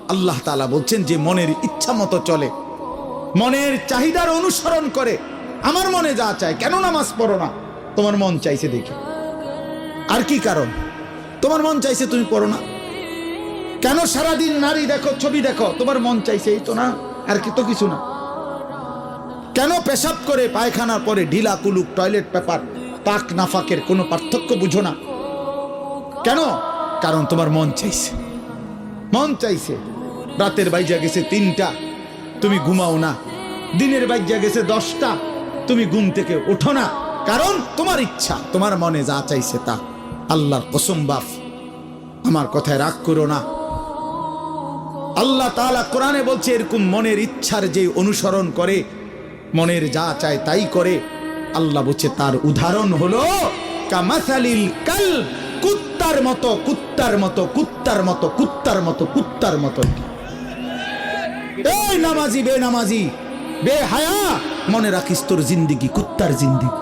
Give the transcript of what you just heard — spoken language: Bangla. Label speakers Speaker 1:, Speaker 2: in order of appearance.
Speaker 1: আল্লাহ তাআলা বলছেন যে মনের ইচ্ছা মতো চলে, মনের চাহিদার অনুসরণ করে, আমার মনে যা চায়। কেন নামাজ পড়ো না? তোমার মন চাইছে দেখে। আর কি কারণ? তোমার মন চাইছে, তুমি পড়ো না কেন? সারাদিন নারী দেখো, ছবি দেখো, তোমার মন চাইছে, এই তো না, আর কি তো কিছু না। কেন পেশাব করে পায়খানার পরে ঢিলা কুলুক টয়লেট পেপার পাক নাফাকের কোনো পার্থক্য বুঝো না কেন? কারণ তোমার মন চাইছে। মন চাইছে। রাতের বাইজা গেছে 3টা, তুমি ঘুমাও না। দিনের বাইজা গেছে 10টা, তুমি ঘুম থেকে ওঠো না। কারণ তোমার ইচ্ছা, তোমার মনে যা চাইছে তা। আল্লাহর কসম বাপ, আমার কথায় রাগ করো না। আল্লাহ তাআলা কোরআনে বলছে এরকম মনের ইচ্ছার যে অনুসরণ করে, মনের যা চায় তাই করে, আল্লাহ বলছে তার উদাহরণ হলো কামাসালিল কালব, কুত্তার মতো, কুত্তার মতো, কুত্তার মতো, কুত্তার মতো, কুত্তার মতো। এই নামাজি বেনামাজি বেহায়া, মনে রাখিস তোর জিন্দেগি কুত্তার জিন্দেগি।